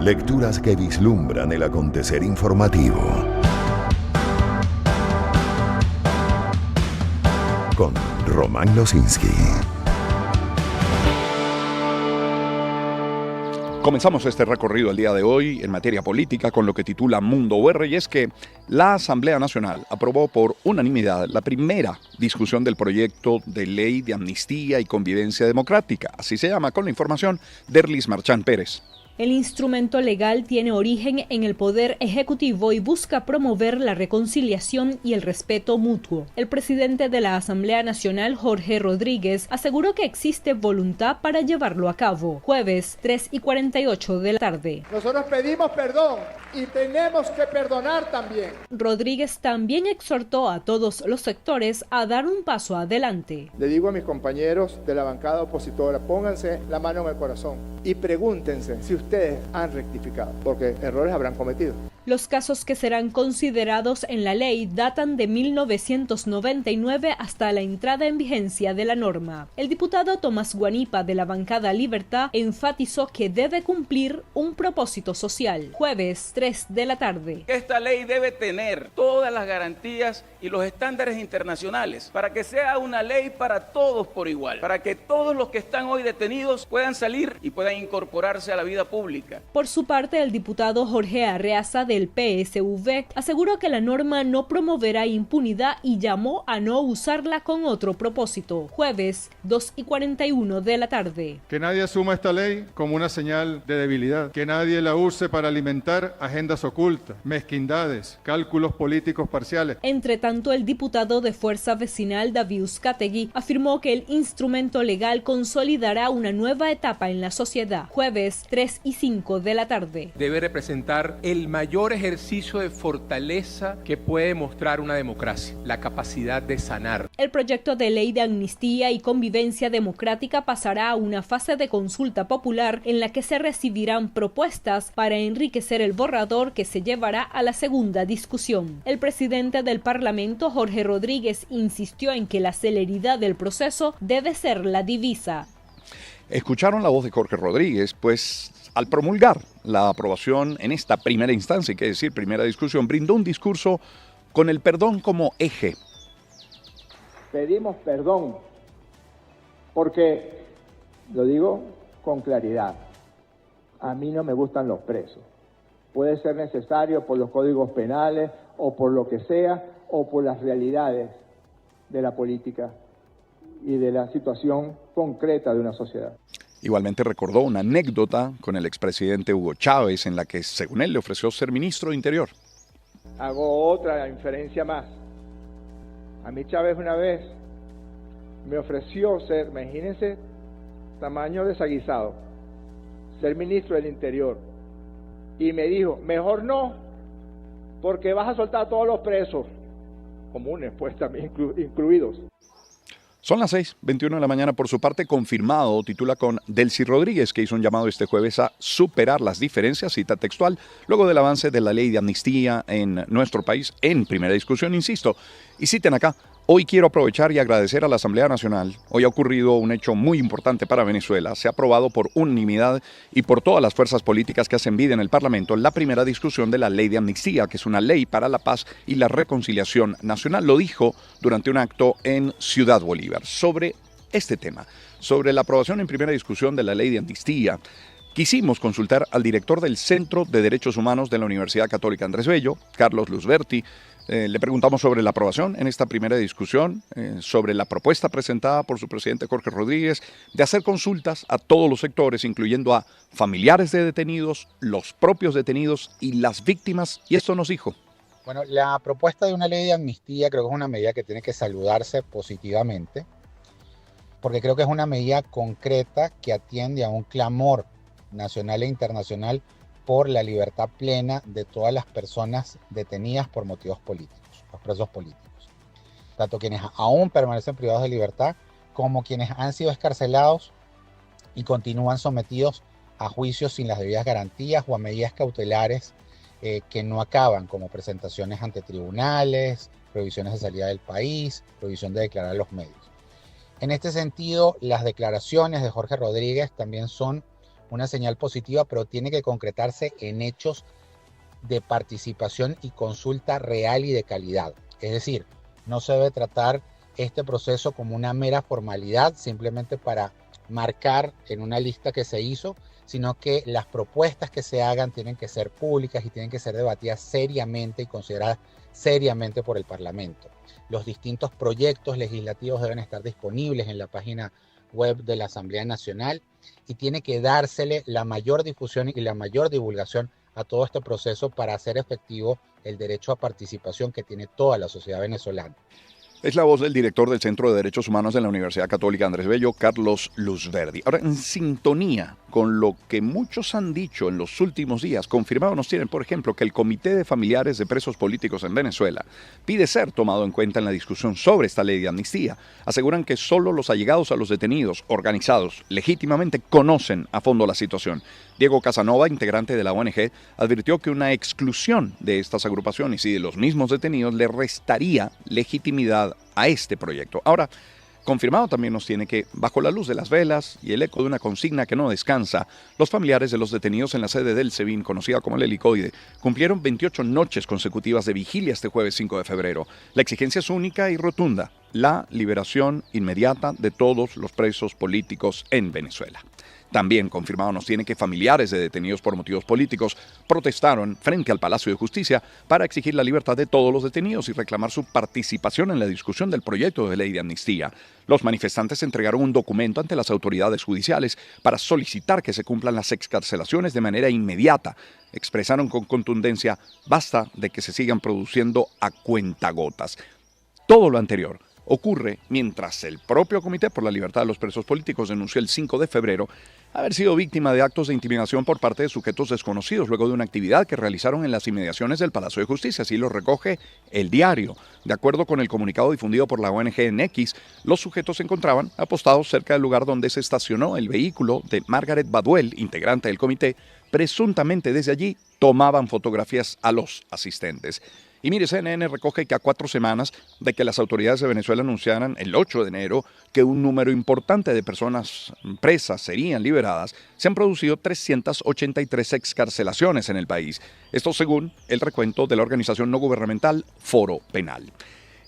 Lecturas que vislumbran el acontecer informativo. Con Román Losinski. Comenzamos este recorrido el día de hoy en materia política con lo que titula Mundo UR, y es que la Asamblea Nacional aprobó por unanimidad la primera discusión del proyecto de ley de amnistía y convivencia democrática, así se llama, con la información de Erlis Marchán Pérez. El instrumento legal tiene origen en el Poder Ejecutivo y busca promover la reconciliación y el respeto mutuo. El presidente de la Asamblea Nacional, Jorge Rodríguez, aseguró que existe voluntad para llevarlo a cabo. Jueves, 3:48 de la tarde. Nosotros pedimos perdón y tenemos que perdonar también. Rodríguez también exhortó a todos los sectores a dar un paso adelante. Le digo a mis compañeros de la bancada opositora, pónganse la mano en el corazón y pregúntense si ustedes han rectificado, porque errores habrán cometido. Los casos que serán considerados en la ley datan de 1999 hasta la entrada en vigencia de la norma. El diputado Tomás Guanipa de la bancada Libertad enfatizó que debe cumplir un propósito social. Jueves, 3 de la tarde. Esta ley debe tener todas las garantías y los estándares internacionales para que sea una ley para todos por igual, para que todos los que están hoy detenidos puedan salir y puedan incorporarse a la vida pública. Por su parte, el diputado Jorge Arreaza del PSV aseguró que la norma no promoverá impunidad y llamó a no usarla con otro propósito. Jueves, 2:41 de la tarde. Que nadie asuma esta ley como una señal de debilidad, que nadie la use para alimentar agendas ocultas, mezquindades, cálculos políticos parciales. Entre tanto, el diputado de Fuerza Vecinal David Uzcategui afirmó que el instrumento legal consolidará una nueva etapa en la sociedad. Jueves, 3:05 de la tarde. Debe representar el mayor ejercicio de fortaleza que puede mostrar una democracia, la capacidad de sanar. El proyecto de ley de amnistía y convivencia democrática pasará a una fase de consulta popular en la que se recibirán propuestas para enriquecer el borrador que se llevará a la segunda discusión. El presidente del Parlamento, Jorge Rodríguez, insistió en que la celeridad del proceso debe ser la divisa. Escucharon la voz de Jorge Rodríguez, pues al promulgar la aprobación en esta primera instancia, hay que decir, primera discusión, brindó un discurso con el perdón como eje. Pedimos perdón porque, lo digo con claridad, a mí no me gustan los presos. Puede ser necesario por los códigos penales o por lo que sea, o por las realidades de la política y de la situación concreta de una sociedad. Igualmente recordó una anécdota con el expresidente Hugo Chávez en la que, según él, le ofreció ser ministro de Interior. Hago otra inferencia más. A mí Chávez una vez me ofreció ser, imagínense, tamaño desaguisado, ser ministro del Interior. Y me dijo, mejor no, porque vas a soltar a todos los presos, comunes pues también incluidos. Son las 6:21 de la mañana. Por su parte, confirmado, titula con Delcy Rodríguez, que hizo un llamado este jueves a superar las diferencias, cita textual, luego del avance de la ley de amnistía en nuestro país en primera discusión, insisto. Y citen acá, hoy quiero aprovechar y agradecer a la Asamblea Nacional. Hoy ha ocurrido un hecho muy importante para Venezuela. Se ha aprobado por unanimidad y por todas las fuerzas políticas que hacen vida en el Parlamento la primera discusión de la ley de amnistía, que es una ley para la paz y la reconciliación nacional. Lo dijo durante un acto en Ciudad Bolívar. Sobre este tema, sobre la aprobación en primera discusión de la ley de amnistía, quisimos consultar al director del Centro de Derechos Humanos de la Universidad Católica Andrés Bello, Carlos Luzberti. Le preguntamos sobre la aprobación en esta primera discusión, sobre la propuesta presentada por su presidente Jorge Rodríguez de hacer consultas a todos los sectores, incluyendo a familiares de detenidos, los propios detenidos y las víctimas, y esto nos dijo. Bueno, la propuesta de una ley de amnistía creo que es una medida que tiene que saludarse positivamente, porque creo que es una medida concreta que atiende a un clamor nacional e internacional por la libertad plena de todas las personas detenidas por motivos políticos, los presos políticos. Tanto quienes aún permanecen privados de libertad, como quienes han sido escarcelados y continúan sometidos a juicios sin las debidas garantías o a medidas cautelares que no acaban, como presentaciones ante tribunales, prohibiciones de salida del país, prohibición de declarar los medios. En este sentido, las declaraciones de Jorge Rodríguez también son una señal positiva, pero tiene que concretarse en hechos de participación y consulta real y de calidad. Es decir, no se debe tratar este proceso como una mera formalidad, simplemente para marcar en una lista que se hizo, sino que las propuestas que se hagan tienen que ser públicas y tienen que ser debatidas seriamente y consideradas seriamente por el Parlamento. Los distintos proyectos legislativos deben estar disponibles en la página web de la Asamblea Nacional y tiene que dársele la mayor difusión y la mayor divulgación a todo este proceso para hacer efectivo el derecho a participación que tiene toda la sociedad venezolana. Es la voz del director del Centro de Derechos Humanos de la Universidad Católica Andrés Bello, Carlos Luzverdi. Ahora, en sintonía con lo que muchos han dicho en los últimos días, confirmado nos tienen, por ejemplo, que el Comité de Familiares de Presos Políticos en Venezuela pide ser tomado en cuenta en la discusión sobre esta ley de amnistía. Aseguran que solo los allegados a los detenidos, organizados legítimamente, conocen a fondo la situación. Diego Casanova, integrante de la ONG, advirtió que una exclusión de estas agrupaciones y de los mismos detenidos le restaría legitimidad a este proyecto. Ahora, confirmado también nos tiene que, bajo la luz de las velas y el eco de una consigna que no descansa, los familiares de los detenidos en la sede del SEBIN, conocida como el Helicoide, cumplieron 28 noches consecutivas de vigilia este jueves 5 de febrero. La exigencia es única y rotunda: la liberación inmediata de todos los presos políticos en Venezuela. También confirmado nos tiene que familiares de detenidos por motivos políticos protestaron frente al Palacio de Justicia para exigir la libertad de todos los detenidos y reclamar su participación en la discusión del proyecto de ley de amnistía. Los manifestantes entregaron un documento ante las autoridades judiciales para solicitar que se cumplan las excarcelaciones de manera inmediata. Expresaron con contundencia: basta de que se sigan produciendo a cuentagotas. Todo lo anterior ocurre mientras el propio Comité por la Libertad de los Presos Políticos denunció el 5 de febrero haber sido víctima de actos de intimidación por parte de sujetos desconocidos luego de una actividad que realizaron en las inmediaciones del Palacio de Justicia. Así lo recoge El Diario. De acuerdo con el comunicado difundido por la ONG en X, los sujetos se encontraban apostados cerca del lugar donde se estacionó el vehículo de Margaret Baduel, integrante del comité. Presuntamente desde allí tomaban fotografías a los asistentes. Y mire, CNN recoge que a 4 semanas de que las autoridades de Venezuela anunciaran el 8 de enero que un número importante de personas presas serían liberadas, se han producido 383 excarcelaciones en el país. Esto según el recuento de la organización no gubernamental Foro Penal.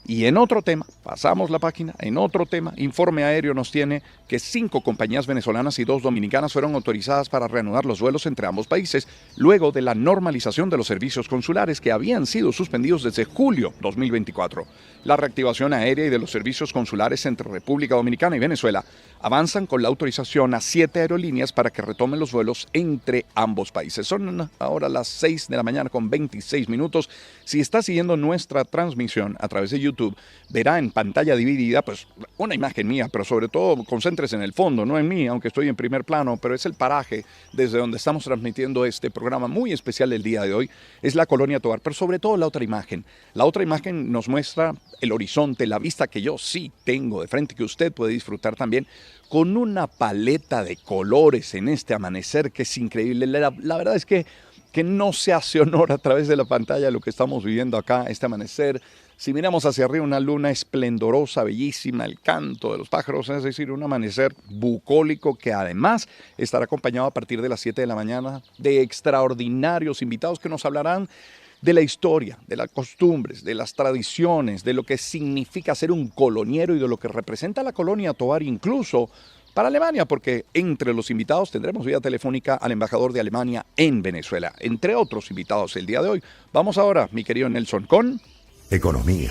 Y en otro tema, pasamos la página, en otro tema, Informe Aéreo nos tiene que 5 compañías venezolanas y 2 dominicanas fueron autorizadas para reanudar los vuelos entre ambos países luego de la normalización de los servicios consulares que habían sido suspendidos desde julio 2024. La reactivación aérea y de los servicios consulares entre República Dominicana y Venezuela avanzan con la autorización a 7 aerolíneas para que retomen los vuelos entre ambos países. Son ahora las 6 de la mañana con 26 minutos. Si está siguiendo nuestra transmisión a través de YouTube, verá en pantalla dividida pues una imagen mía, pero sobre todo concéntrese en el fondo, no en mí, aunque estoy en primer plano, pero es el paraje desde donde estamos transmitiendo este programa muy especial del día de hoy. Es la Colonia Tovar, pero sobre todo la otra imagen. La otra imagen nos muestra el horizonte, la vista que yo sí tengo de frente, que usted puede disfrutar también, con una paleta de colores en este amanecer que es increíble. La verdad es que no se hace honor a través de la pantalla lo que estamos viviendo acá, este amanecer. Si miramos hacia arriba, una luna esplendorosa, bellísima, el canto de los pájaros, es decir, un amanecer bucólico que además estará acompañado a partir de las 7 de la mañana de extraordinarios invitados que nos hablarán de la historia, de las costumbres, de las tradiciones, de lo que significa ser un coloniero y de lo que representa la Colonia Tovar incluso para Alemania, porque entre los invitados tendremos vía telefónica al embajador de Alemania en Venezuela, entre otros invitados el día de hoy. Vamos ahora, mi querido Nelson, con Economía.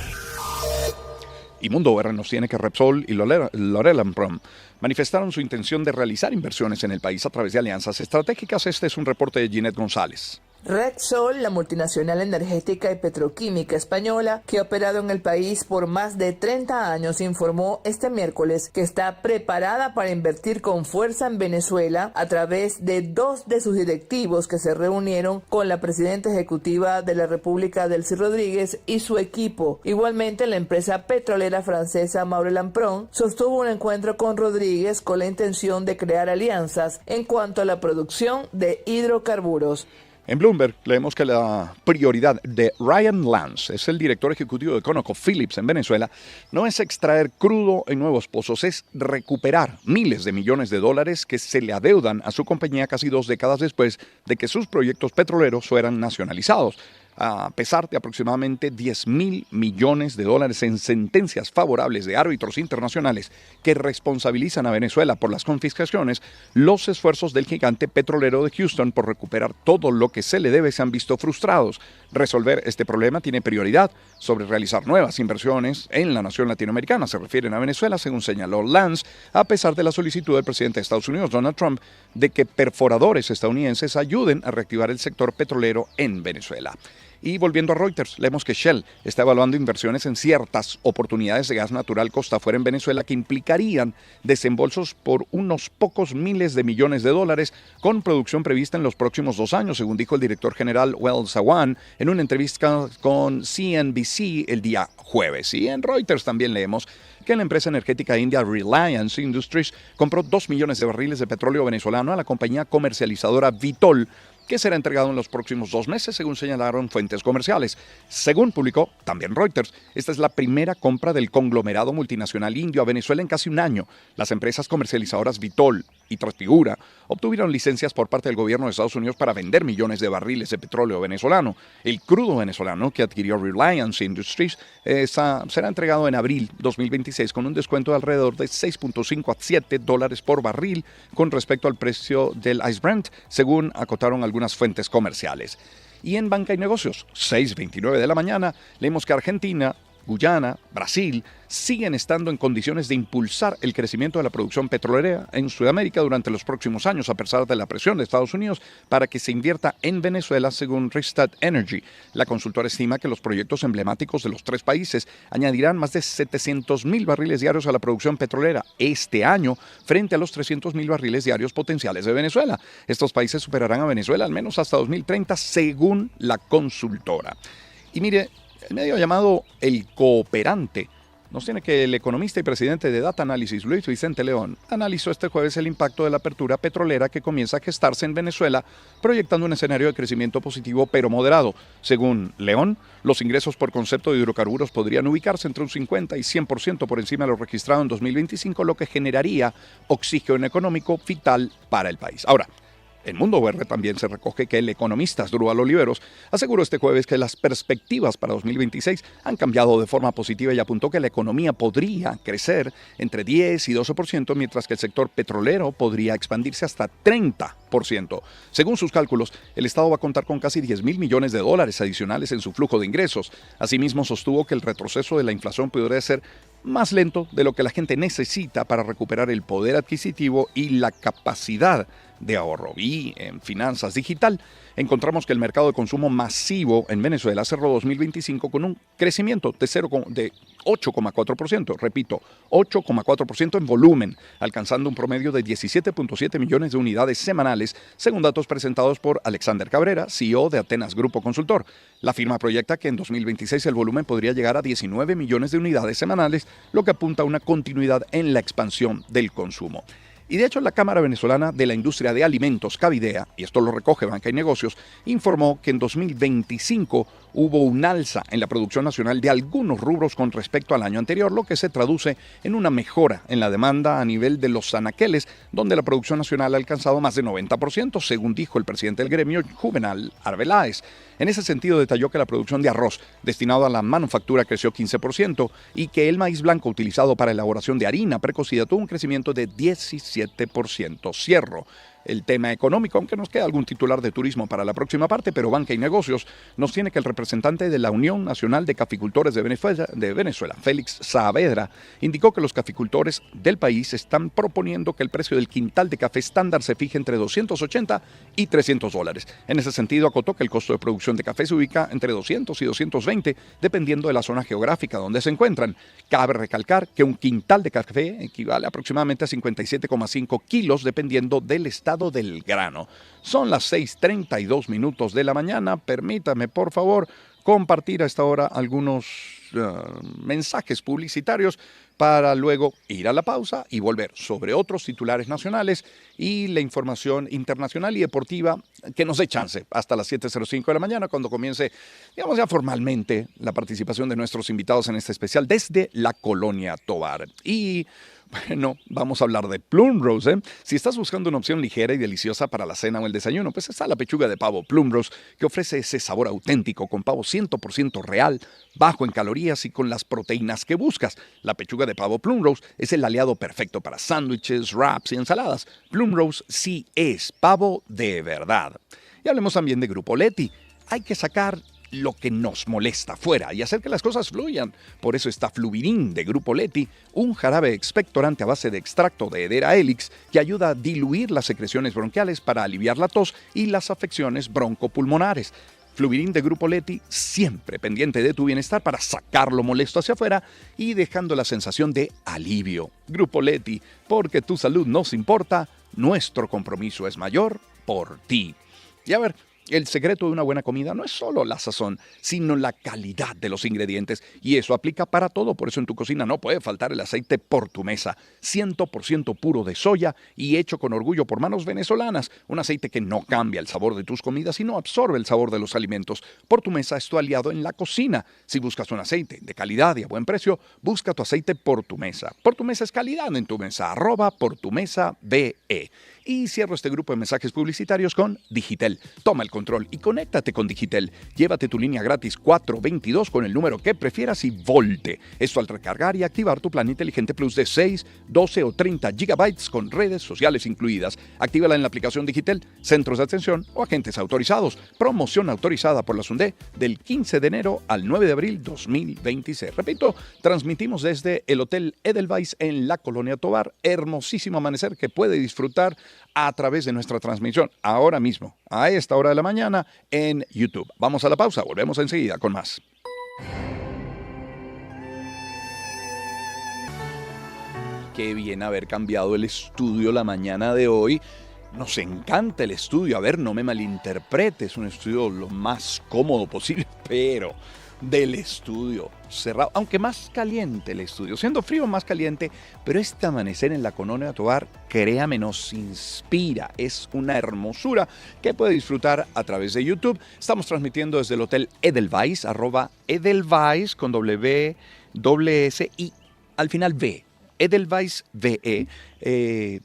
Y Mundo R nos tiene que Repsol y Lorelanprom manifestaron su intención de realizar inversiones en el país a través de alianzas estratégicas. Este es un reporte de Ginette González. Repsol, la multinacional energética y petroquímica española que ha operado en el país por más de 30 años, informó este miércoles que está preparada para invertir con fuerza en Venezuela a través de 2 de sus directivos que se reunieron con la presidenta ejecutiva de la República, Delcy Rodríguez, y su equipo. Igualmente, la empresa petrolera francesa Maurel&Prom sostuvo un encuentro con Rodríguez con la intención de crear alianzas en cuanto a la producción de hidrocarburos. En Bloomberg leemos que la prioridad de Ryan Lance, es el director ejecutivo de ConocoPhillips en Venezuela, no es extraer crudo en nuevos pozos, es recuperar miles de millones de dólares que se le adeudan a su compañía casi 2 décadas después de que sus proyectos petroleros fueran nacionalizados. A pesar de aproximadamente $10.000 millones en sentencias favorables de árbitros internacionales que responsabilizan a Venezuela por las confiscaciones, los esfuerzos del gigante petrolero de Houston por recuperar todo lo que se le debe se han visto frustrados. Resolver este problema tiene prioridad sobre realizar nuevas inversiones en la nación latinoamericana. Se refieren a Venezuela, según señaló Lance, a pesar de la solicitud del presidente de Estados Unidos, Donald Trump, de que perforadores estadounidenses ayuden a reactivar el sector petrolero en Venezuela. Y volviendo a Reuters, leemos que Shell está evaluando inversiones en ciertas oportunidades de gas natural costa afuera en Venezuela que implicarían desembolsos por unos pocos miles de millones de dólares con producción prevista en los próximos 2 años, según dijo el director general Wael Sawan en una entrevista con CNBC el día jueves. Y en Reuters también leemos que la empresa energética india Reliance Industries compró 2 millones de barriles de petróleo venezolano a la compañía comercializadora Vitol, que será entregado en los próximos 2 meses, según señalaron fuentes comerciales. Según publicó también Reuters, esta es la primera compra del conglomerado multinacional indio a Venezuela en casi un año. Las empresas comercializadoras Vitol y Transfigura obtuvieron licencias por parte del gobierno de Estados Unidos para vender millones de barriles de petróleo venezolano. El crudo venezolano que adquirió Reliance Industries será entregado en abril 2026 con un descuento de alrededor de $6.5 a $7 por barril con respecto al precio del Ice Brent, según acotaron algunas fuentes comerciales. Y en Banca y Negocios, 6:29 de la mañana, leemos que Argentina, Guyana, Brasil siguen estando en condiciones de impulsar el crecimiento de la producción petrolera en Sudamérica durante los próximos años, a pesar de la presión de Estados Unidos para que se invierta en Venezuela, según Rystad Energy. La consultora estima que los proyectos emblemáticos de los 3 países añadirán más de 700.000 barriles diarios a la producción petrolera este año, frente a los 300.000 barriles diarios potenciales de Venezuela. Estos países superarán a Venezuela al menos hasta 2030, según la consultora. Y mire, el medio llamado El Cooperante nos tiene que el economista y presidente de Data Analysis, Luis Vicente León, analizó este jueves el impacto de la apertura petrolera que comienza a gestarse en Venezuela, proyectando un escenario de crecimiento positivo pero moderado. Según León, los ingresos por concepto de hidrocarburos podrían ubicarse entre un 50 y 100% por encima de lo registrado en 2025, lo que generaría oxígeno económico vital para el país. Ahora, en Mundo Verde también se recoge que el economista Asdrúbal Oliveros aseguró este jueves que las perspectivas para 2026 han cambiado de forma positiva y apuntó que la economía podría crecer entre 10 y 12%, mientras que el sector petrolero podría expandirse hasta 30%. Según sus cálculos, el Estado va a contar con casi $10.000 millones adicionales en su flujo de ingresos. Asimismo, sostuvo que el retroceso de la inflación podría ser más lento de lo que la gente necesita para recuperar el poder adquisitivo y la capacidad de ahorro. Y en finanzas digital, encontramos que el mercado de consumo masivo en Venezuela cerró 2025 con un crecimiento de 8,4%, repito, 8,4% en volumen, alcanzando un promedio de 17.7 millones de unidades semanales, según datos presentados por Alexander Cabrera, CEO de Atenas Grupo Consultor. La firma proyecta que en 2026 el volumen podría llegar a 19 millones de unidades semanales, lo que apunta a una continuidad en la expansión del consumo. Y de hecho, la Cámara Venezolana de la Industria de Alimentos, Cavidea, y esto lo recoge Banca y Negocios, informó que en 2025 hubo un alza en la producción nacional de algunos rubros con respecto al año anterior, lo que se traduce en una mejora en la demanda a nivel de los anaqueles, donde la producción nacional ha alcanzado más de 90%, según dijo el presidente del gremio, Juvenal Arbeláez. En ese sentido, detalló que la producción de arroz destinado a la manufactura creció 15% y que el maíz blanco utilizado para elaboración de harina precocida tuvo un crecimiento de 17%. Cierro el tema económico, aunque nos queda algún titular de turismo para la próxima parte, pero Banca y Negocios nos tiene que el representante de la Unión Nacional de Caficultores de Venezuela, Félix Saavedra, indicó que los caficultores del país están proponiendo que el precio del quintal de café estándar se fije entre $280 y $300. En ese sentido, acotó que el costo de producción de café se ubica entre 200 y 220, dependiendo de la zona geográfica donde se encuentran. Cabe recalcar que un quintal de café equivale aproximadamente a 57,5 kilos, dependiendo del estado del grano. Son las 6:32 de la mañana. Permítame, por favor, compartir a esta hora algunos mensajes publicitarios para luego ir a la pausa y volver sobre otros titulares nacionales y la información internacional y deportiva que nos dé chance hasta las 7:05 de la mañana cuando comience, digamos ya formalmente, la participación de nuestros invitados en este especial desde la Colonia Tovar. Y bueno, vamos a hablar de Plum-Rose, ¿eh? Si estás buscando una opción ligera y deliciosa para la cena o el desayuno, pues está la pechuga de pavo Plum-Rose, que ofrece ese sabor auténtico con pavo 100% real, bajo en calorías y con las proteínas que buscas. La pechuga de pavo Plum-Rose es el aliado perfecto para sándwiches, wraps y ensaladas. Plum-Rose sí es pavo de verdad. Y hablemos también de Grupo Leti. Hay que sacar lo que nos molesta fuera y hacer que las cosas fluyan. Por eso está Fluvirin de Grupo Leti, un jarabe expectorante a base de extracto de Hedera helix que ayuda a diluir las secreciones bronquiales para aliviar la tos y las afecciones broncopulmonares. Fluvirin de Grupo Leti, siempre pendiente de tu bienestar para sacar lo molesto hacia afuera y dejando la sensación de alivio. Grupo Leti, porque tu salud nos importa, nuestro compromiso es mayor por ti. Y a ver, el secreto de una buena comida no es solo la sazón, sino la calidad de los ingredientes. Y eso aplica para todo. Por eso en tu cocina no puede faltar el aceite Portumesa, 100% puro de soya y hecho con orgullo por manos venezolanas. Un aceite que no cambia el sabor de tus comidas, sino absorbe el sabor de los alimentos. Portumesa es tu aliado en la cocina. Si buscas un aceite de calidad y a buen precio, busca tu aceite Portumesa. Portumesa es calidad en tu mesa. @portumesa.be. Y cierro este grupo de mensajes publicitarios con Digitel. Toma el control y conéctate con Digitel. Llévate tu línea gratis 422 con el número que prefieras y volte. Esto al recargar y activar tu plan inteligente Plus de 6, 12 o 30 gigabytes con redes sociales incluidas. Actívala en la aplicación Digitel, centros de atención o agentes autorizados. Promoción autorizada por la SUNDE del 15 de enero al 9 de abril 2026. Repito, transmitimos desde el Hotel Edelweiss en la Colonia Tovar. Hermosísimo amanecer que puede disfrutar a través de nuestra transmisión ahora mismo, a esta hora de la mañana, en YouTube. Vamos a la pausa, volvemos enseguida con más. Qué bien haber cambiado el estudio la mañana de hoy. Nos encanta el estudio, a ver, no me malinterpretes, es un estudio lo más cómodo posible, pero del estudio cerrado, aunque más caliente el estudio, siendo frío más caliente, pero este amanecer en la Colonia Tovar, créame, nos inspira, es una hermosura que puede disfrutar a través de YouTube. Estamos transmitiendo desde el Hotel Edelweiss, @Edelweiss con W, S y al final V. Edelweiss VE.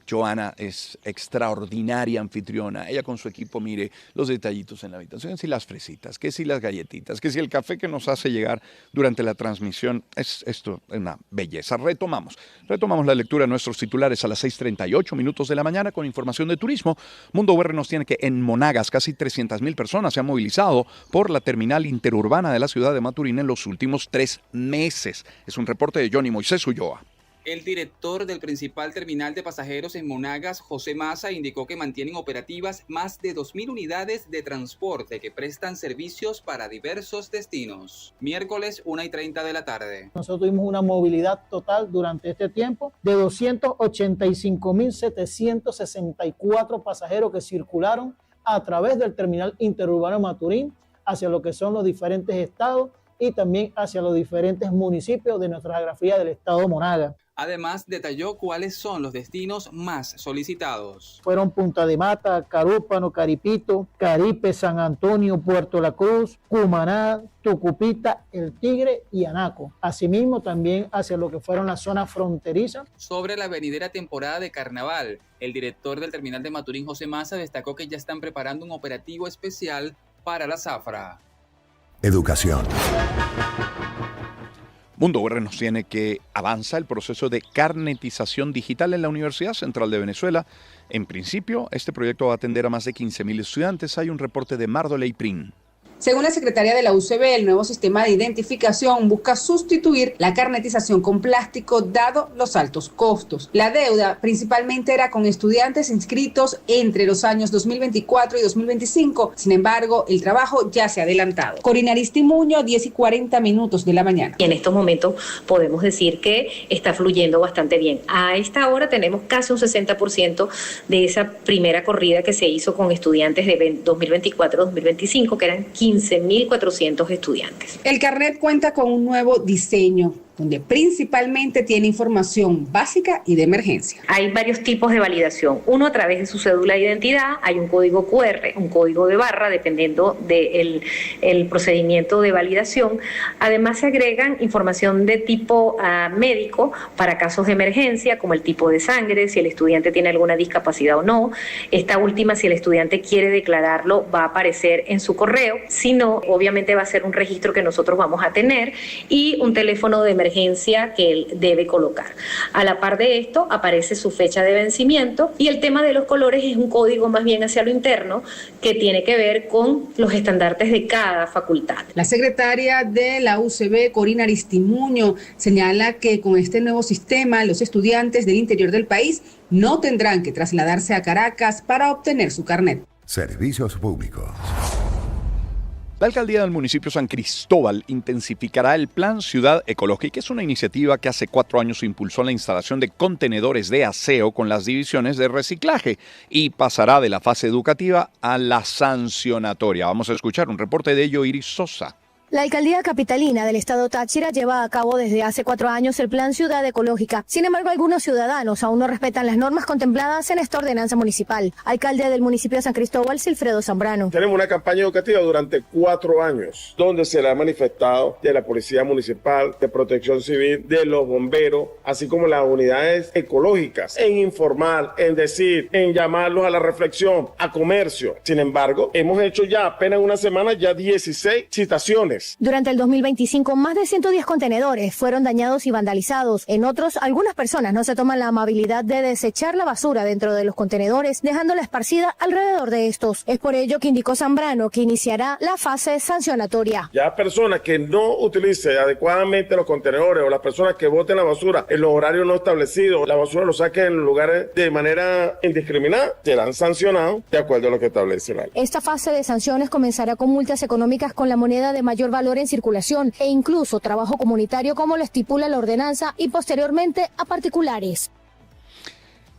Joana es extraordinaria anfitriona. Ella con su equipo, mire los detallitos en la habitación, que si las fresitas, que si las galletitas, que si el café que nos hace llegar durante la transmisión. Esto es una belleza. Retomamos la lectura de nuestros titulares a las 6:38 minutos de la mañana con información de turismo. Mundo UR nos tiene que en Monagas casi 300,000 personas se han movilizado por la terminal interurbana de la ciudad de Maturín en los últimos 3 meses. Es un reporte de Johnny Moisés Ulloa. El director del principal terminal de pasajeros en Monagas, José Maza, indicó que mantienen operativas más de 2.000 unidades de transporte que prestan servicios para diversos destinos. Miércoles, 1:30 de la tarde. Nosotros tuvimos una movilidad total durante este tiempo de 285.764 pasajeros que circularon a través del terminal interurbano Maturín hacia lo que son los diferentes estados y también hacia los diferentes municipios de nuestra geografía del estado de Monagas. Además, detalló cuáles son los destinos más solicitados. Fueron Punta de Mata, Carúpano, Caripito, Caripe, San Antonio, Puerto La Cruz, Cumaná, Tucupita, El Tigre y Anaco. Asimismo, también hacia lo que fueron las zonas fronterizas. Sobre la venidera temporada de carnaval, el director del terminal de Maturín, José Maza, destacó que ya están preparando un operativo especial para la zafra. Educación. Mundo UR nos tiene que avanza el proceso de carnetización digital en la Universidad Central de Venezuela. En principio, este proyecto va a atender a más de 15,000 estudiantes. Hay un reporte de Mardoley Prin. Según la secretaria de la UCB, el nuevo sistema de identificación busca sustituir la carnetización con plástico dado los altos costos. La deuda principalmente era con estudiantes inscritos entre los años 2024 y 2025. Sin embargo, el trabajo ya se ha adelantado. Corina Aristimuño, 10:40 de la mañana. Y en estos momentos podemos decir que está fluyendo bastante bien. A esta hora tenemos casi un 60% de esa primera corrida que se hizo con estudiantes de 2024-2025, que eran 15 15.400 estudiantes. El carnet cuenta con un nuevo diseño, donde principalmente tiene información básica y de emergencia. Hay varios tipos de validación. Uno, a través de su cédula de identidad, hay un código QR, un código de barra, dependiendo del procedimiento de validación. Además, se agregan información de tipo médico para casos de emergencia, como el tipo de sangre, si el estudiante tiene alguna discapacidad o no. Esta última, si el estudiante quiere declararlo, va a aparecer en su correo. Si no, obviamente va a ser un registro que nosotros vamos a tener y un teléfono de emergencia que él debe colocar. A la par de esto aparece su fecha de vencimiento y el tema de los colores es un código más bien hacia lo interno que tiene que ver con los estandartes de cada facultad. La secretaria de la UCB, Corina Aristimuño, señala que con este nuevo sistema los estudiantes del interior del país no tendrán que trasladarse a Caracas para obtener su carnet. Servicios públicos. La alcaldía del municipio San Cristóbal intensificará el Plan Ciudad Ecológica. Es una iniciativa que hace 4 años impulsó la instalación de contenedores de aseo con las divisiones de reciclaje y pasará de la fase educativa a la sancionatoria. Vamos a escuchar un reporte de ello, Iris Sosa. La alcaldía capitalina del estado Táchira lleva a cabo desde hace 4 años el Plan Ciudad Ecológica. Sin embargo, algunos ciudadanos aún no respetan las normas contempladas en esta ordenanza municipal. Alcalde del municipio de San Cristóbal, Silfredo Zambrano. Tenemos una campaña educativa durante 4 años, donde se le ha manifestado de la Policía Municipal, de Protección Civil, de los bomberos, así como las unidades ecológicas, en informar, en decir, en llamarlos a la reflexión, a comercio. Sin embargo, hemos hecho ya apenas una semana ya 16 citaciones. Durante el 2025, más de 110 contenedores fueron dañados y vandalizados. En otros, algunas personas no se toman la amabilidad de desechar la basura dentro de los contenedores, dejándola esparcida alrededor de estos. Es por ello que indicó Zambrano que iniciará la fase sancionatoria. Ya personas que no utilicen adecuadamente los contenedores o las personas que boten la basura en los horarios no establecidos, la basura lo saquen en lugares de manera indiscriminada, serán sancionados de acuerdo a lo que establece la ley. Esta fase de sanciones comenzará con multas económicas con la moneda de mayor valor en circulación e incluso trabajo comunitario como lo estipula la ordenanza y posteriormente a particulares.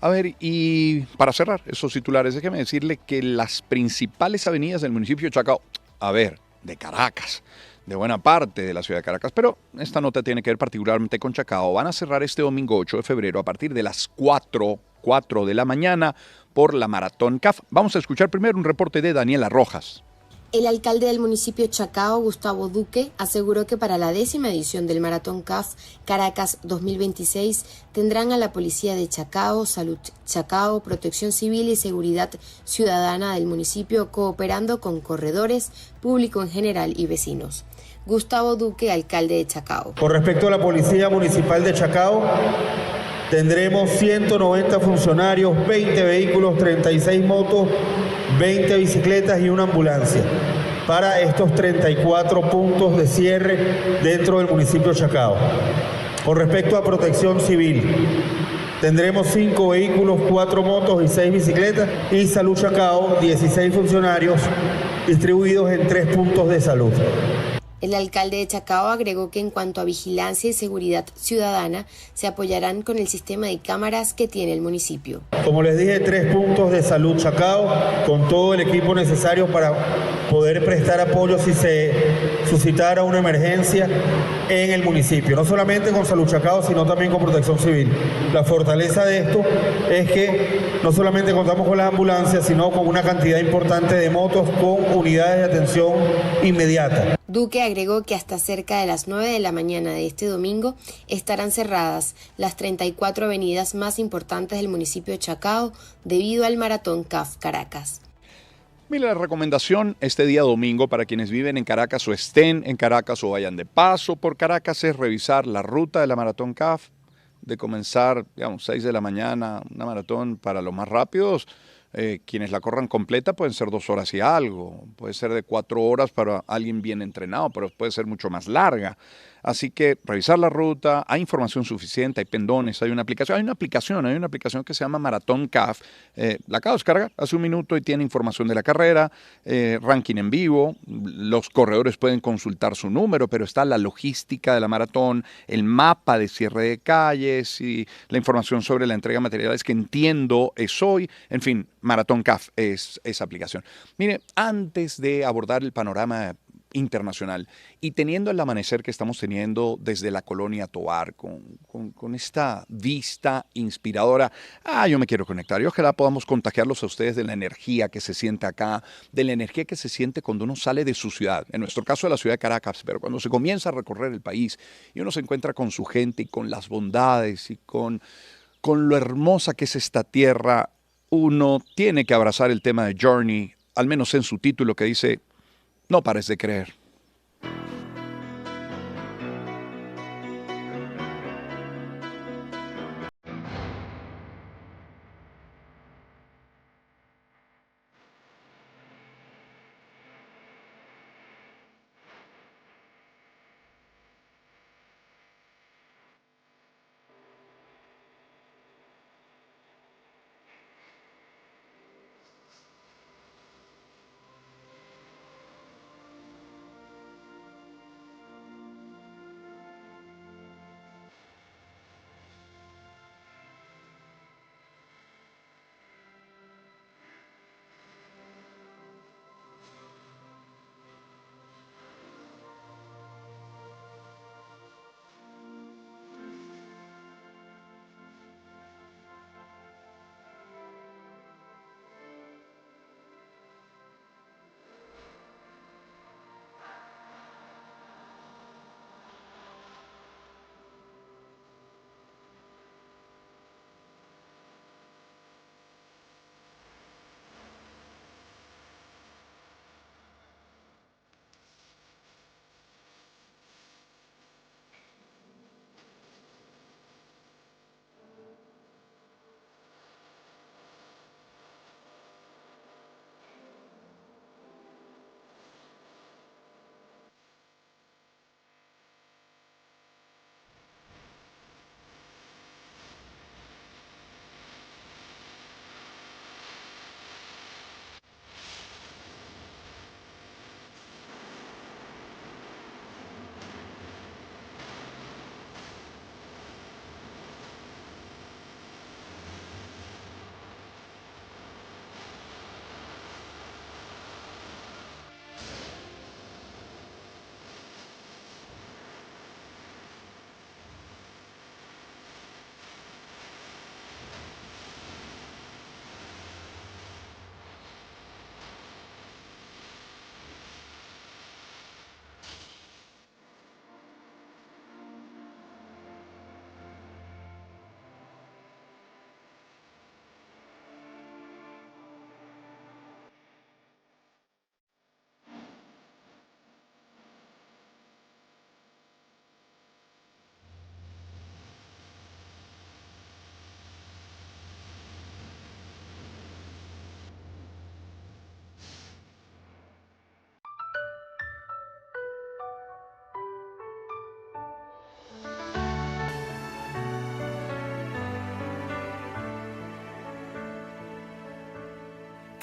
A ver, y para cerrar esos titulares, déjeme decirle que las principales avenidas del municipio de Chacao, de Caracas, de buena parte de la ciudad de Caracas, pero esta nota tiene que ver particularmente con Chacao, van a cerrar este domingo 8 de febrero a partir de las 4 de la mañana por la Maratón CAF. Vamos a escuchar primero un reporte de Daniela Rojas. El alcalde del municipio Chacao, Gustavo Duque, aseguró que para la 10ª edición del Maratón CAF Caracas 2026 tendrán a la Policía de Chacao, Salud Chacao, Protección Civil y Seguridad Ciudadana del municipio cooperando con corredores, público en general y vecinos. Gustavo Duque, alcalde de Chacao. Con respecto a la Policía Municipal de Chacao, tendremos 190 funcionarios, 20 vehículos, 36 motos, 20 bicicletas y una ambulancia para estos 34 puntos de cierre dentro del municipio de Chacao. Con respecto a protección civil, tendremos 5 vehículos, 4 motos y 6 bicicletas y Salud Chacao, 16 funcionarios distribuidos en 3 puntos de salud. El alcalde de Chacao agregó que en cuanto a vigilancia y seguridad ciudadana, se apoyarán con el sistema de cámaras que tiene el municipio. Como les dije, 3 puntos de Salud Chacao, con todo el equipo necesario para poder prestar apoyo si se suscitara una emergencia en el municipio. No solamente con Salud Chacao, sino también con Protección Civil. La fortaleza de esto es que no solamente contamos con las ambulancias, sino con una cantidad importante de motos con unidades de atención inmediata. Duque agregó que hasta cerca de las 9 de la mañana de este domingo estarán cerradas las 34 avenidas más importantes del municipio de Chacao debido al Maratón CAF Caracas. Mira, la recomendación este día domingo para quienes viven en Caracas o estén en Caracas o vayan de paso por Caracas es revisar la ruta de la Maratón CAF, de comenzar, 6 de la mañana, una maratón para los más rápidos. Quienes la corran completa pueden ser 2 horas y algo, puede ser de 4 horas para alguien bien entrenado, pero puede ser mucho más larga. Así que revisar la ruta, hay información suficiente, hay pendones, hay una aplicación que se llama Maratón CAF. La acabo de descargar hace un minuto y tiene información de la carrera, ranking en vivo, los corredores pueden consultar su número, pero está la logística de la maratón, el mapa de cierre de calles y la información sobre la entrega de materiales que entiendo es hoy. En fin, Maratón CAF es esa aplicación. Mire, antes de abordar el panorama internacional y teniendo el amanecer que estamos teniendo desde la colonia Tovar con esta vista inspiradora, yo me quiero conectar y ojalá podamos contagiarlos a ustedes de la energía que se siente acá, de la energía que se siente cuando uno sale de su ciudad, en nuestro caso de la ciudad de Caracas, pero cuando se comienza a recorrer el país y uno se encuentra con su gente y con las bondades y con lo hermosa que es esta tierra, uno tiene que abrazar el tema de Journey, al menos en su título que dice: no pares de creer.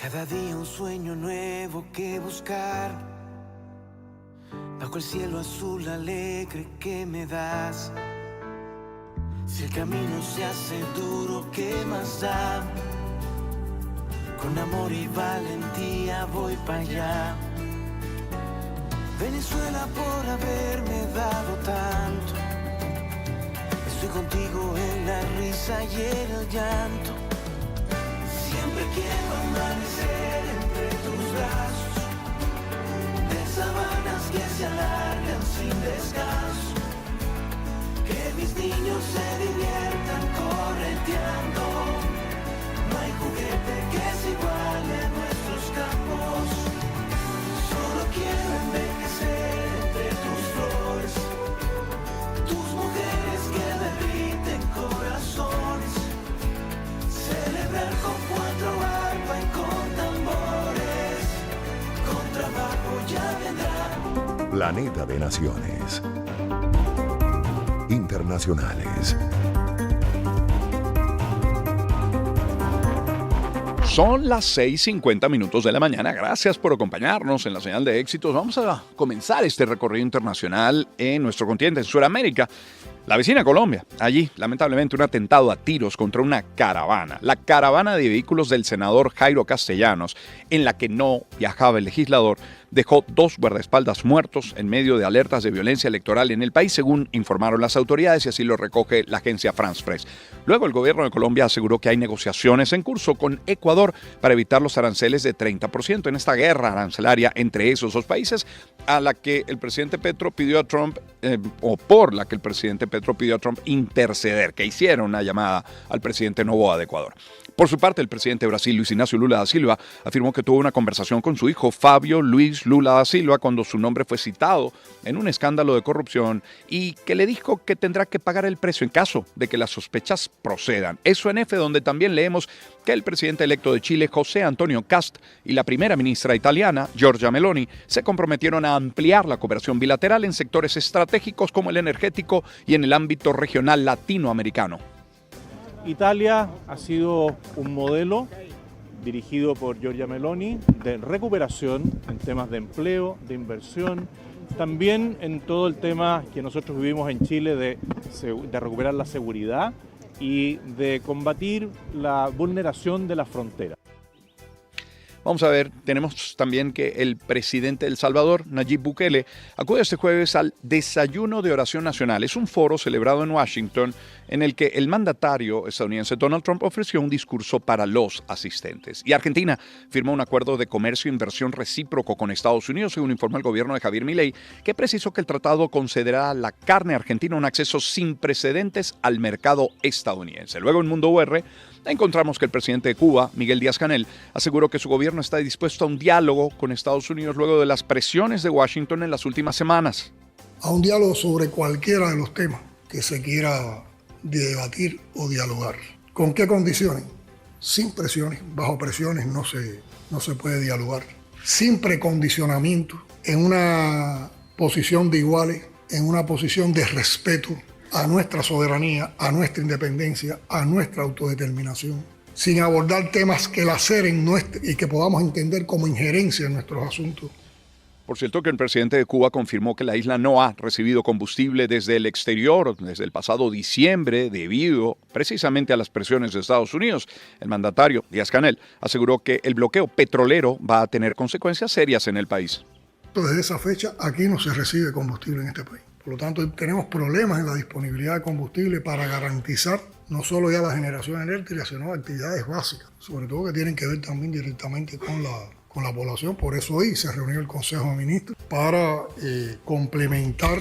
Cada día un sueño nuevo que buscar, bajo el cielo azul alegre que me das. Si el camino se hace duro, ¿qué más da? Con amor y valentía voy para allá. Venezuela por haberme dado tanto, estoy contigo en la risa y en el llanto. Siempre quiero amanecer entre tus brazos, de sabanas que se alargan sin descanso. Que mis niños se diviertan correteando. No hay juguete que se iguale a nuestros campos. Solo quiero envejecer entre tus flores, tus mujeres que derriten corazones. Celebrar con cuatro arpas y con tambores, con trabajo ya vendrá. Planeta de Naciones. internacionales. Son las 6:50 de la mañana. Gracias por acompañarnos en la señal de éxitos. Vamos a comenzar este recorrido internacional en nuestro continente, en Sudamérica. La vecina Colombia. Allí, lamentablemente, un atentado a tiros contra una caravana. La caravana de vehículos del senador Jairo Castellanos, en la que no viajaba el legislador, dejó 2 guardaespaldas muertos en medio de alertas de violencia electoral en el país, según informaron las autoridades, y así lo recoge la agencia France Press. Luego, el gobierno de Colombia aseguró que hay negociaciones en curso con Ecuador para evitar los aranceles de 30% en esta guerra arancelaria entre esos dos países, a la que el presidente Petro pidió a Trump, por la que el presidente Petro pidió a Trump interceder, que hiciera una llamada al presidente Noboa de Ecuador. Por su parte, el presidente de Brasil, Luis Inácio Lula da Silva, afirmó que tuvo una conversación con su hijo Fábio Luis Lula da Silva cuando su nombre fue citado en un escándalo de corrupción y que le dijo que tendrá que pagar el precio en caso de que las sospechas procedan. Eso en F, donde también leemos que el presidente electo de Chile, José Antonio Cast, y la primera ministra italiana, Giorgia Meloni, se comprometieron a ampliar la cooperación bilateral en sectores estratégicos como el energético y en el ámbito regional latinoamericano. Italia ha sido un modelo dirigido por Giorgia Meloni de recuperación en temas de empleo, de inversión, también en todo el tema que nosotros vivimos en Chile de recuperar la seguridad y de combatir la vulneración de la frontera. Vamos a ver, tenemos también que el presidente de El Salvador, Nayib Bukele, acude este jueves al Desayuno de Oración Nacional. Es un foro celebrado en Washington en el que el mandatario estadounidense Donald Trump ofreció un discurso para los asistentes. Y Argentina firmó un acuerdo de comercio e inversión recíproco con Estados Unidos, según informó el gobierno de Javier Milei, que precisó que el tratado concederá a la carne argentina un acceso sin precedentes al mercado estadounidense. Luego en Mundo UR encontramos que el presidente de Cuba, Miguel Díaz-Canel, aseguró que su gobierno está dispuesto a un diálogo con Estados Unidos luego de las presiones de Washington en las últimas semanas. A un diálogo sobre cualquiera de los temas que se quiera debatir o dialogar. ¿Con qué condiciones? Sin presiones, bajo presiones no se puede dialogar. Sin precondicionamiento, en una posición de iguales, en una posición de respeto a nuestra soberanía, a nuestra independencia, a nuestra autodeterminación, sin abordar temas que laceren y que podamos entender como injerencia en nuestros asuntos. Por cierto que el presidente de Cuba confirmó que la isla no ha recibido combustible desde el exterior, desde el pasado diciembre, debido precisamente a las presiones de Estados Unidos. El mandatario, Díaz-Canel, aseguró que el bloqueo petrolero va a tener consecuencias serias en el país. Desde esa fecha, aquí no se recibe combustible en este país. Por lo tanto, tenemos problemas en la disponibilidad de combustible para garantizar no solo ya la generación eléctrica, sino actividades básicas, sobre todo que tienen que ver también directamente con la población. Por eso hoy se reunió el Consejo de Ministros para complementar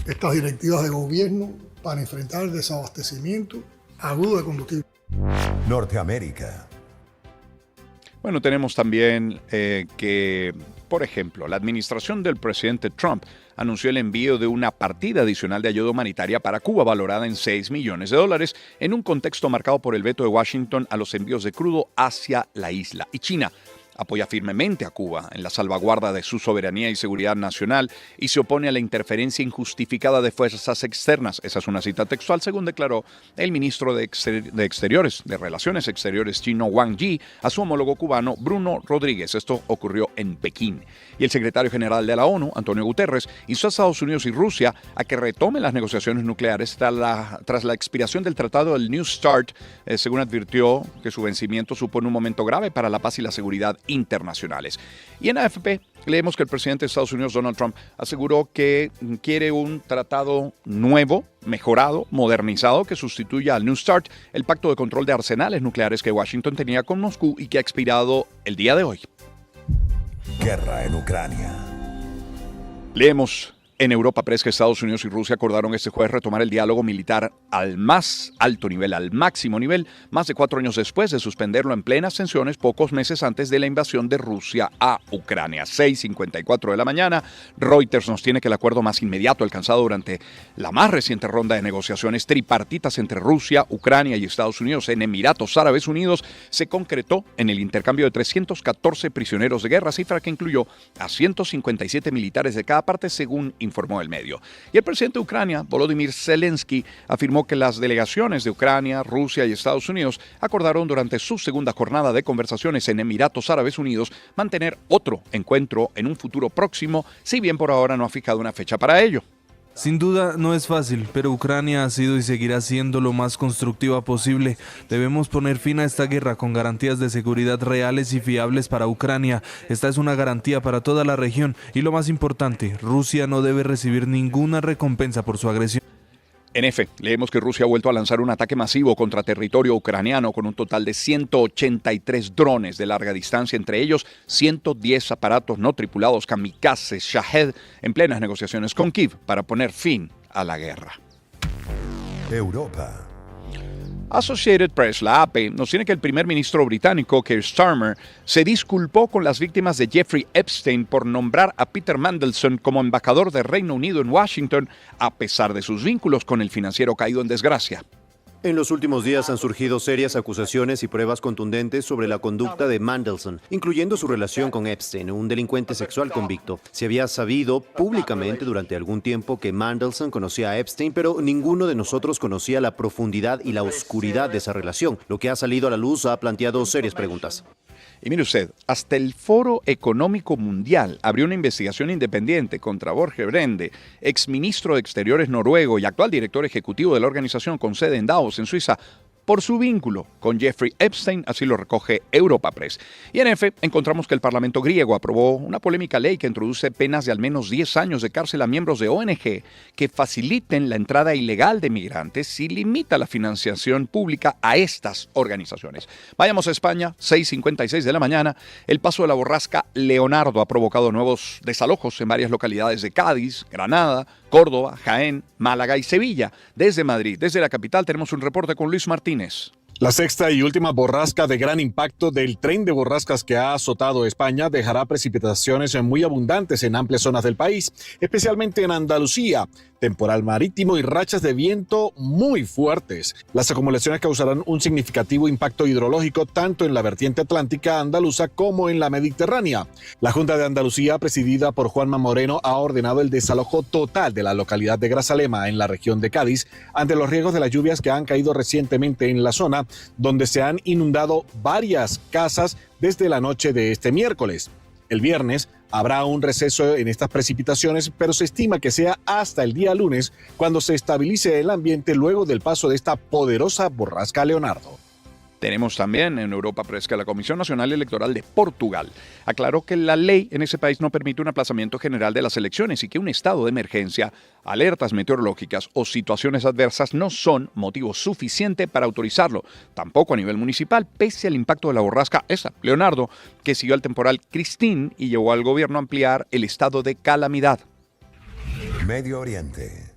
estas directivas de gobierno para enfrentar el desabastecimiento agudo de combustible. Norteamérica. Bueno, tenemos también que, por ejemplo, la administración del presidente Trump anunció el envío de una partida adicional de ayuda humanitaria para Cuba valorada en $6 millones en un contexto marcado por el veto de Washington a los envíos de crudo hacia la isla. Y China apoya firmemente a Cuba en la salvaguarda de su soberanía y seguridad nacional y se opone a la interferencia injustificada de fuerzas externas. Esa es una cita textual, según declaró el ministro de Relaciones Exteriores chino Wang Yi a su homólogo cubano Bruno Rodríguez. Esto ocurrió en Pekín. Y el secretario general de la ONU, Antonio Guterres, hizo a Estados Unidos y Rusia a que retomen las negociaciones nucleares tras la expiración del tratado del New START, según advirtió que su vencimiento supone un momento grave para la paz y la seguridad internacionales. Y en AFP leemos que el presidente de Estados Unidos, Donald Trump, aseguró que quiere un tratado nuevo, mejorado, modernizado, que sustituya al New START, el pacto de control de arsenales nucleares que Washington tenía con Moscú y que ha expirado el día de hoy. Guerra en Ucrania. Leemos en Europa Press que Estados Unidos y Rusia acordaron este jueves retomar el diálogo militar al más alto nivel, al máximo nivel, más de 4 años después de suspenderlo en plenas tensiones pocos meses antes de la invasión de Rusia a Ucrania. 6:54 de la mañana. Reuters nos tiene que el acuerdo más inmediato alcanzado durante la más reciente ronda de negociaciones tripartitas entre Rusia, Ucrania y Estados Unidos en Emiratos Árabes Unidos se concretó en el intercambio de 314 prisioneros de guerra, cifra que incluyó a 157 militares de cada parte, según informó el medio. Y el presidente de Ucrania, Volodymyr Zelensky, afirmó que las delegaciones de Ucrania, Rusia y Estados Unidos acordaron durante su segunda jornada de conversaciones en Emiratos Árabes Unidos mantener otro encuentro en un futuro próximo, si bien por ahora no ha fijado una fecha para ello. Sin duda no es fácil, pero Ucrania ha sido y seguirá siendo lo más constructiva posible. Debemos poner fin a esta guerra con garantías de seguridad reales y fiables para Ucrania. Esta es una garantía para toda la región y lo más importante, Rusia no debe recibir ninguna recompensa por su agresión. En F, leemos que Rusia ha vuelto a lanzar un ataque masivo contra territorio ucraniano con un total de 183 drones de larga distancia, entre ellos 110 aparatos no tripulados kamikaze Shahed en plenas negociaciones con Kiev para poner fin a la guerra. Europa. Associated Press, la AP, nos tiene que el primer ministro británico, Keir Starmer, se disculpó con las víctimas de Jeffrey Epstein por nombrar a Peter Mandelson como embajador del Reino Unido en Washington, a pesar de sus vínculos con el financiero caído en desgracia. En los últimos días han surgido serias acusaciones y pruebas contundentes sobre la conducta de Mandelson, incluyendo su relación con Epstein, un delincuente sexual convicto. Se había sabido públicamente durante algún tiempo que Mandelson conocía a Epstein, pero ninguno de nosotros conocía la profundidad y la oscuridad de esa relación. Lo que ha salido a la luz ha planteado serias preguntas. Y mire usted, hasta el Foro Económico Mundial abrió una investigación independiente contra Borge Brende, exministro de Exteriores noruego y actual director ejecutivo de la organización con sede en Davos, en Suiza, por su vínculo con Jeffrey Epstein, así lo recoge Europa Press. Y en F, encontramos que el Parlamento griego aprobó una polémica ley que introduce penas de al menos 10 años de cárcel a miembros de ONG que faciliten la entrada ilegal de migrantes y limita la financiación pública a estas organizaciones. Vayamos a España, 6:56 de la mañana. El paso de la borrasca Leonardo ha provocado nuevos desalojos en varias localidades de Cádiz, Granada, Córdoba, Jaén, Málaga y Sevilla. Desde Madrid, desde la capital, tenemos un reporte con Luis Martínez. La sexta y última borrasca de gran impacto del tren de borrascas que ha azotado España dejará precipitaciones muy abundantes en amplias zonas del país, especialmente en Andalucía, temporal marítimo y rachas de viento muy fuertes. Las acumulaciones causarán un significativo impacto hidrológico tanto en la vertiente atlántica andaluza como en la mediterránea. La Junta de Andalucía, presidida por Juanma Moreno, ha ordenado el desalojo total de la localidad de Grazalema en la región de Cádiz ante los riesgos de las lluvias que han caído recientemente en la zona, donde se han inundado varias casas desde la noche de este miércoles. El viernes habrá un receso en estas precipitaciones, pero se estima que sea hasta el día lunes cuando se estabilice el ambiente luego del paso de esta poderosa borrasca Leonardo. Tenemos también en Europa Press que la Comisión Nacional Electoral de Portugal aclaró que la ley en ese país no permite un aplazamiento general de las elecciones y que un estado de emergencia, alertas meteorológicas o situaciones adversas no son motivo suficiente para autorizarlo, tampoco a nivel municipal, pese al impacto de la borrasca Leonardo, que siguió al temporal Christine y llevó al gobierno a ampliar el estado de calamidad. Medio Oriente.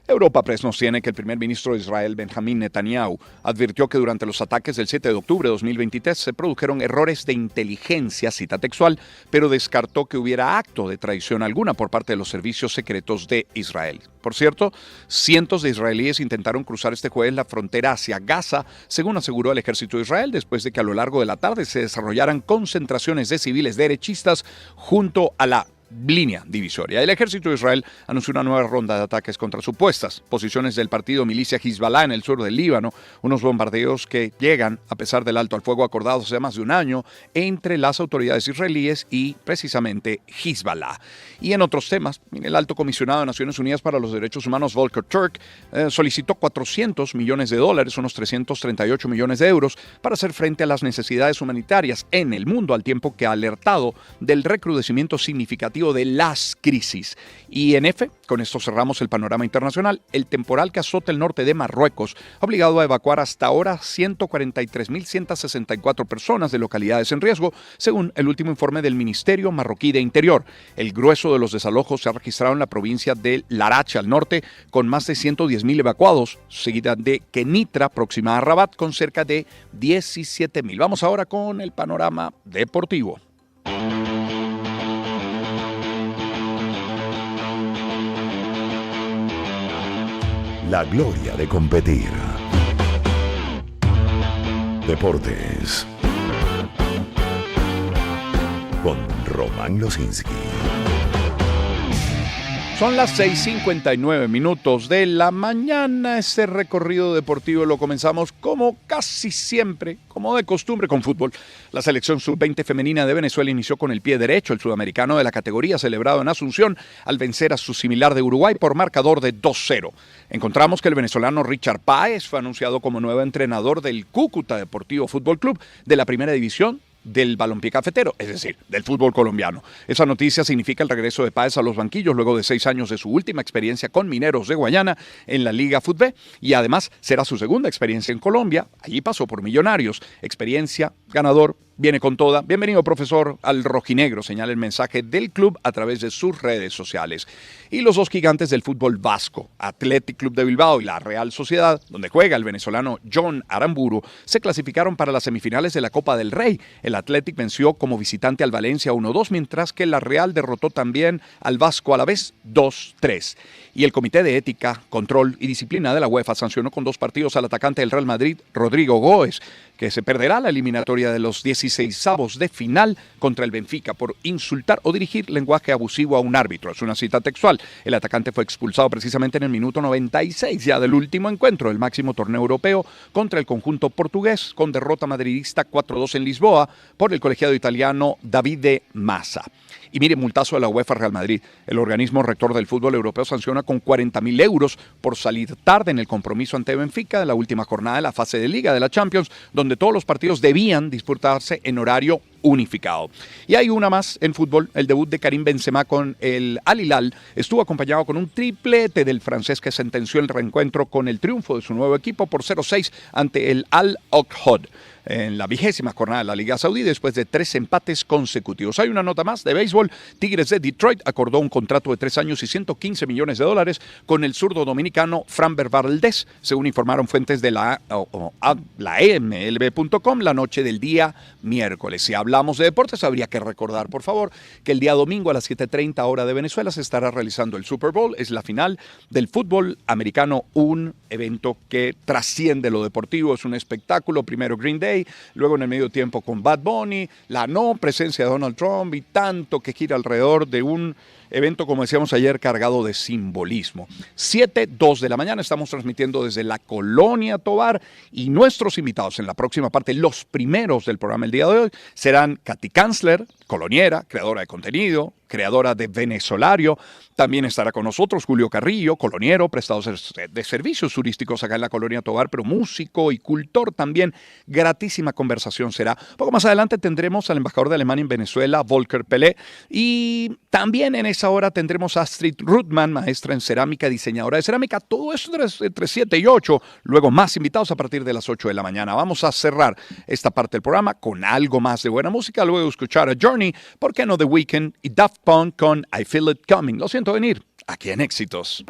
Europa Press nos tiene que el primer ministro de Israel, Benjamín Netanyahu, advirtió que durante los ataques del 7 de octubre de 2023 se produjeron errores de inteligencia, cita textual, pero descartó que hubiera acto de traición alguna por parte de los servicios secretos de Israel. Por cierto, cientos de israelíes intentaron cruzar este jueves la frontera hacia Gaza, según aseguró el ejército de Israel, después de que a lo largo de la tarde se desarrollaran concentraciones de civiles derechistas junto a la línea divisoria. El ejército de Israel anunció una nueva ronda de ataques contra supuestas posiciones del partido milicia Hezbollah en el sur del Líbano, unos bombardeos que llegan a pesar del alto al fuego acordado hace más de un año entre las autoridades israelíes y precisamente Hezbollah. Y en otros temas, el alto comisionado de Naciones Unidas para los Derechos Humanos, Volker Turk, solicitó $400 millones, unos 338 millones de euros, para hacer frente a las necesidades humanitarias en el mundo, al tiempo que ha alertado del recrudecimiento significativo de las crisis. Y en F, con esto cerramos el panorama internacional. El temporal que azota el norte de Marruecos ha obligado a evacuar hasta ahora 143.164 personas de localidades en riesgo, según el último informe del Ministerio Marroquí de Interior. El grueso de los desalojos se ha registrado en la provincia de Larache al norte, con más de 110.000 evacuados, seguida de Kenitra, próxima a Rabat, con cerca de 17.000. Vamos ahora con el panorama deportivo. La gloria de competir. Deportes. Con Román Losinski. Son las 6:59 de la mañana. Este recorrido deportivo lo comenzamos como casi siempre, como de costumbre, con fútbol. La selección sub-20 femenina de Venezuela inició con el pie derecho el sudamericano de la categoría celebrado en Asunción al vencer a su similar de Uruguay por marcador de 2-0. Encontramos que el venezolano Richard Páez fue anunciado como nuevo entrenador del Cúcuta Deportivo Fútbol Club de la primera división del balompié cafetero, es decir, del fútbol colombiano. Esa noticia significa el regreso de Páez a los banquillos luego de 6 años de su última experiencia con Mineros de Guayana en la Liga Fútbol, y además será su segunda experiencia en Colombia. Allí pasó por Millonarios, experiencia, ganador, viene con toda. Bienvenido, profesor, al rojinegro, señala el mensaje del club a través de sus redes sociales. Y los dos gigantes del fútbol vasco, Athletic Club de Bilbao y la Real Sociedad, donde juega el venezolano John Aramburu, se clasificaron para las semifinales de la Copa del Rey. El Athletic venció como visitante al Valencia 1-2, mientras que la Real derrotó también al Vasco Alavés 2-3. Y el Comité de Ética, Control y Disciplina de la UEFA sancionó con 2 partidos al atacante del Real Madrid, Rodrigo Góez, que se perderá la eliminatoria de los 16avos de final contra el Benfica por insultar o dirigir lenguaje abusivo a un árbitro. Es una cita textual. El atacante fue expulsado precisamente en el minuto 96 ya del último encuentro del máximo torneo europeo contra el conjunto portugués, con derrota madridista 4-2 en Lisboa por el colegiado italiano Davide Massa. Y mire, multazo de la UEFA Real Madrid. El organismo rector del fútbol europeo sanciona con 40.000 euros por salir tarde en el compromiso ante Benfica de la última jornada de la fase de Liga de la Champions, donde todos los partidos debían disputarse en horario unificado. Y hay una más en fútbol. El debut de Karim Benzema con el Al Hilal estuvo acompañado con un triplete del francés, que sentenció el reencuentro con el triunfo de su nuevo equipo por 0-6 ante el Al-Okhod en la 20ª jornada de la Liga Saudí, después de 3 empates consecutivos. Hay una nota más de béisbol. Tigres de Detroit acordó un contrato de 3 años y $115 millones con el zurdo dominicano Framber Valdez, según informaron fuentes de la MLB.com la noche del día miércoles. Si hablamos de deportes, habría que recordar, por favor, que el día domingo a las 7:30 hora de Venezuela se estará realizando el Super Bowl. Es la final del fútbol americano, un evento que trasciende lo deportivo, es un espectáculo. Primero Green Day, luego en el medio tiempo con Bad Bunny, la no presencia de Donald Trump y tanto que gira alrededor de un evento, como decíamos ayer, cargado de simbolismo. 7:02 de la mañana, estamos transmitiendo desde la Colonia Tovar, y nuestros invitados en la próxima parte, los primeros del programa el día de hoy, serán Katy Kanzler, coloniera, creadora de contenido, creadora de Venezolario. También estará con nosotros Julio Carrillo, coloniero, prestador de servicios turísticos acá en la Colonia Tovar, pero músico y cultor también. Gratísima conversación será. Poco más adelante tendremos al embajador de Alemania en Venezuela, Volker Pelé, y también en esa hora tendremos a Astrid Ruttmann, maestra en cerámica, diseñadora de cerámica. Todo esto entre 7 y 8. Luego más invitados a partir de las 8 de la mañana. Vamos a cerrar esta parte del programa con algo más de buena música. Luego de escuchar a Journey, ¿por qué no The Weeknd y Daft Punk con I Feel It Coming? Lo siento venir aquí en Éxitos.